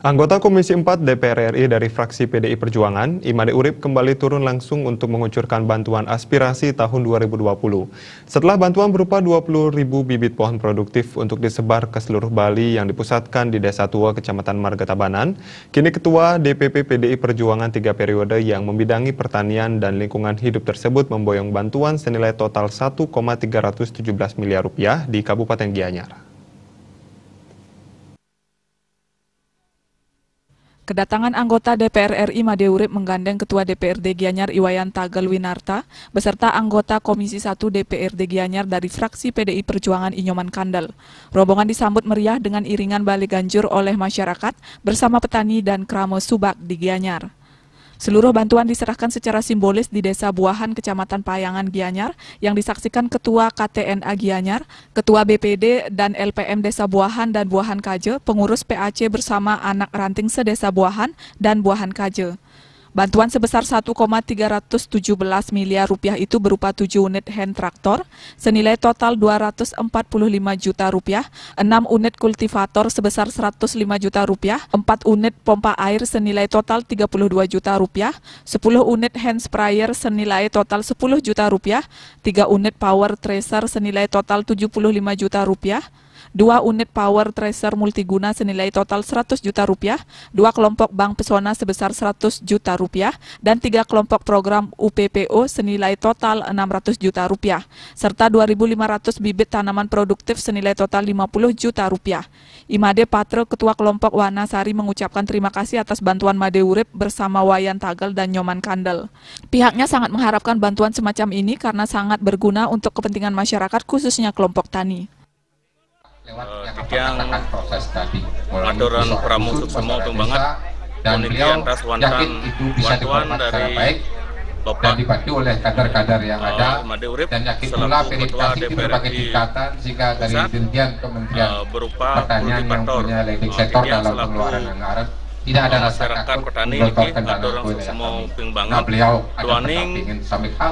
Anggota Komisi 4 DPR RI dari fraksi PDI Perjuangan, Imade Urip kembali turun langsung untuk mengucurkan bantuan aspirasi tahun 2020. Setelah bantuan berupa 20.000 bibit pohon produktif untuk disebar ke seluruh Bali yang dipusatkan di Desa Tua, Kecamatan Margatabanan, kini Ketua DPP PDI Perjuangan 3 periode yang membidangi pertanian dan lingkungan hidup tersebut memboyong bantuan senilai total 1,317 miliar rupiah di Kabupaten Gianyar. Kedatangan anggota DPR RI Imade Urip menggandeng Ketua DPRD Gianyar Iwayan Tagal Winarta beserta anggota Komisi 1 DPRD Gianyar dari fraksi PDI Perjuangan Inyoman Kandel. Rombongan disambut meriah dengan iringan balik ganjur oleh masyarakat bersama petani dan kramo subak di Gianyar. Seluruh bantuan diserahkan secara simbolis di Desa Buahan, Kecamatan Payangan, Gianyar, yang disaksikan Ketua KTNA Gianyar, Ketua BPD dan LPM Desa Buahan dan Buahan Kaje, pengurus PAC bersama anak ranting sedesa Buahan dan Buahan Kaje. Bantuan sebesar 1,317 miliar rupiah itu berupa 7 unit hand traktor, senilai total 245 juta rupiah, 6 unit kultivator sebesar 105 juta rupiah, 4 unit pompa air senilai total 32 juta rupiah, 10 unit hand sprayer senilai total 10 juta rupiah, 3 unit power tracer senilai total 75 juta rupiah, 2 unit power tracer multiguna senilai total 100 juta rupiah, 2 kelompok bank pesona sebesar 100 juta rupiah, dan 3 kelompok program UPPO senilai total 600 juta rupiah, serta 2.500 bibit tanaman produktif senilai total 50 juta rupiah. Imade Patre, Ketua Kelompok Wanasari, mengucapkan terima kasih atas bantuan Made Urip bersama Wayan Tagal dan Nyoman Kandel. Pihaknya sangat mengharapkan bantuan semacam ini karena sangat berguna untuk kepentingan masyarakat, khususnya kelompok tani. Yang aturan pramusuk semua untung banget, kemudian ras wantan dari Bapak dibantu oleh kader-kader yang ada Imade Urip dan yakin pula verifikasi di berbagai tingkatan sehingga dari Dirjen Kementerian Pertanian yang punya leading sektor dalam pengeluaran anggaran tidak ada rasa takut petani ini aturan semua untung banget. Tuaning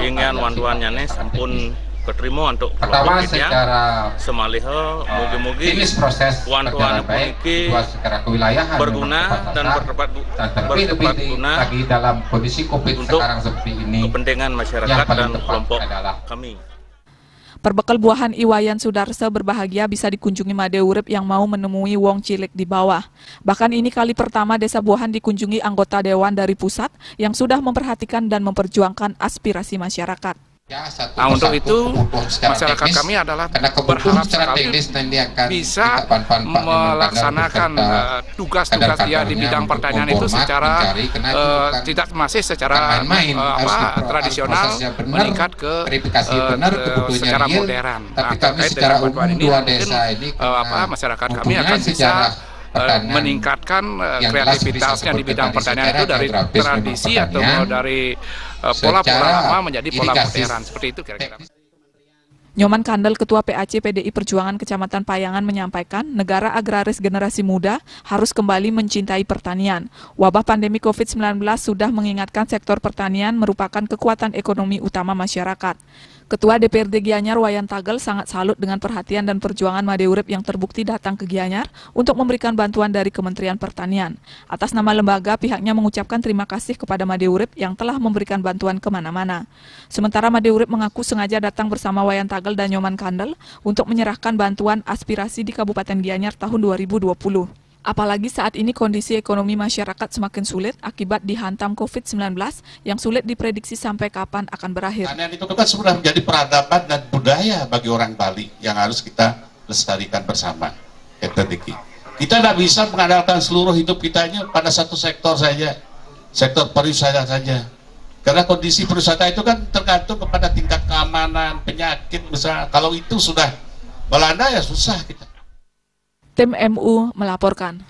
ingin wantuannya nih sampun keterima untuk pertama secara semaliha mugi-mugi wantuan puniki berguna dan bertepat guna lagi dalam kondisi COVID untuk sekarang seperti ini kepentingan masyarakat dan kelompok kami. Perbekal Buahan Iwayan Sudarsa berbahagia bisa dikunjungi Made Urip yang mau menemui wong cilik di bawah. Bahkan ini kali pertama Desa Buahan dikunjungi anggota dewan dari pusat yang sudah memperhatikan dan memperjuangkan aspirasi masyarakat. Nah, untuk itu masyarakat kami adalah berharap sekali bisa melaksanakan tugas-tugas dia di bidang pertanian itu secara tidak masih secara tradisional meningkat ke secara modern. Nah, terkait dengan bantuan ini mungkin masyarakat kami akan bisa meningkatkan kreativitasnya di bidang pertanian itu dari tradisi atau dari pola-pola lama menjadi pola modern, seperti itu kira-kira. Nyoman Kandel, Ketua PAC PDI Perjuangan Kecamatan Payangan, menyampaikan negara agraris generasi muda harus kembali mencintai pertanian. Wabah pandemi COVID-19 sudah mengingatkan sektor pertanian merupakan kekuatan ekonomi utama masyarakat. Ketua DPRD Gianyar Wayan Tagal sangat salut dengan perhatian dan perjuangan Made Urip yang terbukti datang ke Gianyar untuk memberikan bantuan dari Kementerian Pertanian. Atas nama lembaga, pihaknya mengucapkan terima kasih kepada Made Urip yang telah memberikan bantuan kemana-mana. Sementara Made Urip mengaku sengaja datang bersama Wayan Tagal dan Nyoman Kandel untuk menyerahkan bantuan aspirasi di Kabupaten Gianyar tahun 2020. Apalagi saat ini kondisi ekonomi masyarakat semakin sulit akibat dihantam COVID-19 yang sulit diprediksi sampai kapan akan berakhir. Pertanian itu kan sudah menjadi peradaban dan budaya bagi orang Bali yang harus kita lestarikan bersama. Kita tidak bisa mengandalkan seluruh hidup kitanya pada satu sektor saja, sektor pariwisata saja. Karena kondisi pariwisata itu kan tergantung kepada tingkat keamanan, penyakit, misalnya. Kalau itu sudah melanda ya susah kita. Tim MU melaporkan.